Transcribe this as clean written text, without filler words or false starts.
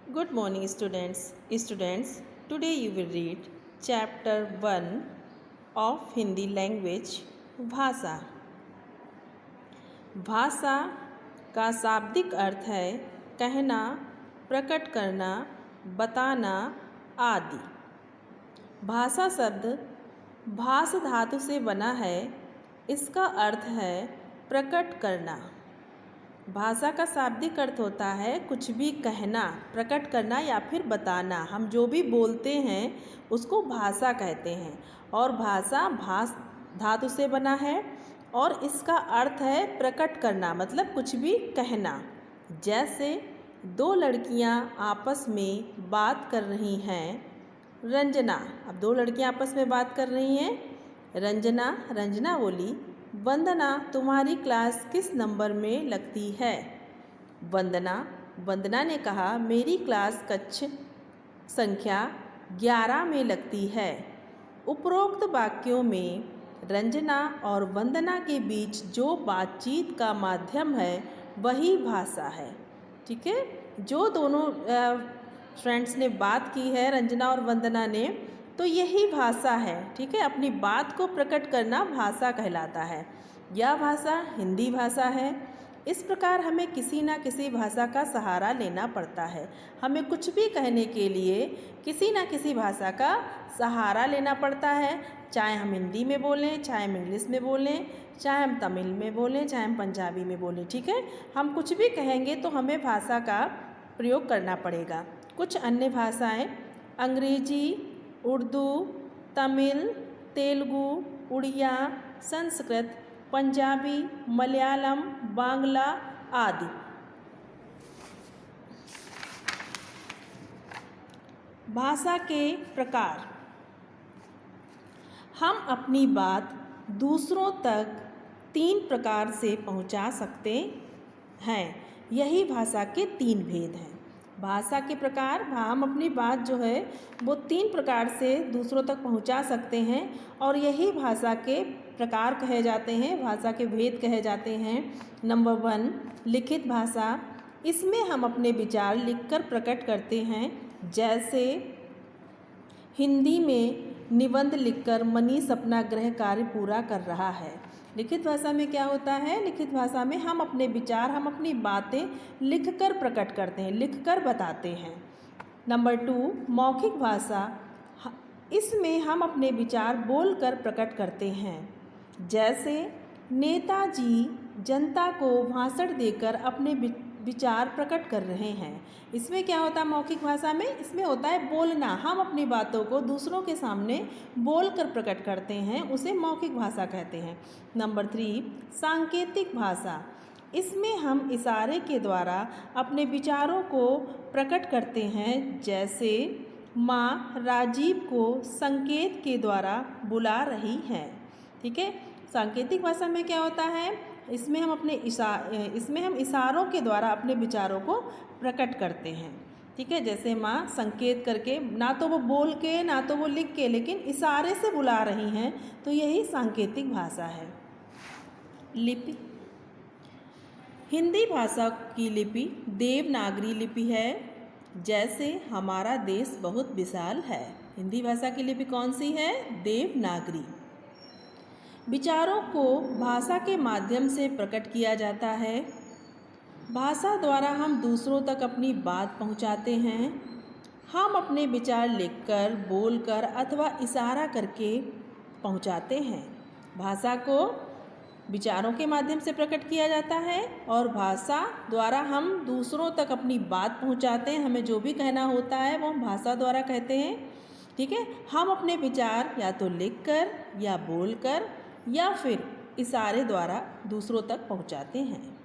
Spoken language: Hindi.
Good morning, students. Students, today you will read chapter 1 of Hindi language, भाषा। भाषा का शाब्दिक अर्थ है कहना, प्रकट करना, बताना आदि। भाषा शब्द भास धातु से बना है। इसका अर्थ है प्रकट करना। भाषा का शाब्दिक अर्थ होता है कुछ भी कहना, प्रकट करना या फिर बताना। हम जो भी बोलते हैं उसको भाषा कहते हैं और भाषा भास धातु से बना है और इसका अर्थ है प्रकट करना, मतलब कुछ भी कहना। जैसे दो लड़कियां आपस में बात कर रही हैं। रंजना, अब दो लड़कियां आपस में बात कर रही हैं। रंजना बोली, वंदना तुम्हारी क्लास किस नंबर में लगती है? वंदना ने कहा मेरी क्लास कक्ष संख्या 11 में लगती है। उपरोक्त वाक्यों में रंजना और वंदना के बीच जो बातचीत का माध्यम है वही भाषा है। ठीक है, जो दोनों फ्रेंड्स ने बात की है, रंजना और वंदना ने, तो यही भाषा है। ठीक है, अपनी बात को प्रकट करना भाषा कहलाता है। यह भाषा हिंदी भाषा है। इस प्रकार हमें किसी ना किसी भाषा का सहारा लेना पड़ता है। हमें कुछ भी कहने के लिए किसी ना किसी भाषा का सहारा लेना पड़ता है। चाहे हम हिंदी में बोलें, चाहे हम इंग्लिश में बोलें, चाहे हम तमिल में बोलें, चाहे हम पंजाबी में बोलें। ठीक है, हम कुछ भी कहेंगे तो हमें भाषा का प्रयोग करना पड़ेगा। कुछ अन्य भाषाएं अंग्रेजी, उर्दू, तमिल, तेलुगु, उड़िया, संस्कृत, पंजाबी, मलयालम, बांग्ला आदि। भाषा के प्रकार। हम अपनी बात दूसरों तक 3 प्रकार से पहुंचा सकते हैं। यही भाषा के 3 भेद हैं। भाषा के प्रकार, हम अपनी बात जो है वो 3 प्रकार से दूसरों तक पहुंचा सकते हैं और यही भाषा के प्रकार कहे जाते हैं, भाषा के भेद कहे जाते हैं। नंबर 1, लिखित भाषा। इसमें हम अपने विचार लिखकर प्रकट करते हैं। जैसे हिंदी में निबंध लिखकर मनीष अपना गृह कार्य पूरा कर रहा है। लिखित भाषा में क्या होता है? लिखित भाषा में हम अपने विचार, हम अपनी बातें लिखकर प्रकट करते हैं, लिखकर बताते हैं। नंबर 2, मौखिक भाषा। इसमें हम अपने विचार बोलकर प्रकट करते हैं। जैसे नेताजी जनता को भाषण देकर अपने विचार प्रकट कर रहे हैं। इसमें क्या होता है मौखिक भाषा में? इसमें होता है बोलना। हम अपनी बातों को दूसरों के सामने बोलकर प्रकट करते हैं, उसे मौखिक भाषा कहते हैं। नंबर 3, सांकेतिक भाषा। इसमें हम इशारे के द्वारा अपने विचारों को प्रकट करते हैं। जैसे माँ राजीव को संकेत के द्वारा बुला रही हैं। ठीक है, सांकेतिक भाषा में क्या होता है? इसमें हम इशारों के द्वारा अपने विचारों को प्रकट करते हैं। ठीक है, जैसे माँ संकेत करके, ना तो वो बोल के ना तो वो लिख के, लेकिन इशारे से बुला रही हैं, तो यही सांकेतिक भाषा है। लिपि। हिंदी भाषा की लिपि देवनागरी लिपि है। जैसे हमारा देश बहुत विशाल है। हिंदी भाषा की लिपि कौन सी है? देवनागरी। विचारों को भाषा के माध्यम से प्रकट किया जाता है। भाषा द्वारा हम दूसरों तक अपनी बात पहुंचाते हैं। हम अपने विचार लिखकर, बोलकर अथवा इशारा करके पहुंचाते हैं। भाषा को विचारों के माध्यम से प्रकट किया जाता है और भाषा द्वारा हम दूसरों तक अपनी बात पहुंचाते हैं। हमें जो भी कहना होता है वो हम भाषा द्वारा कहते हैं। ठीक है, हम अपने विचार या तो लिखकर या बोलकर या फिर इशारे द्वारा दूसरों तक पहुंचाते हैं।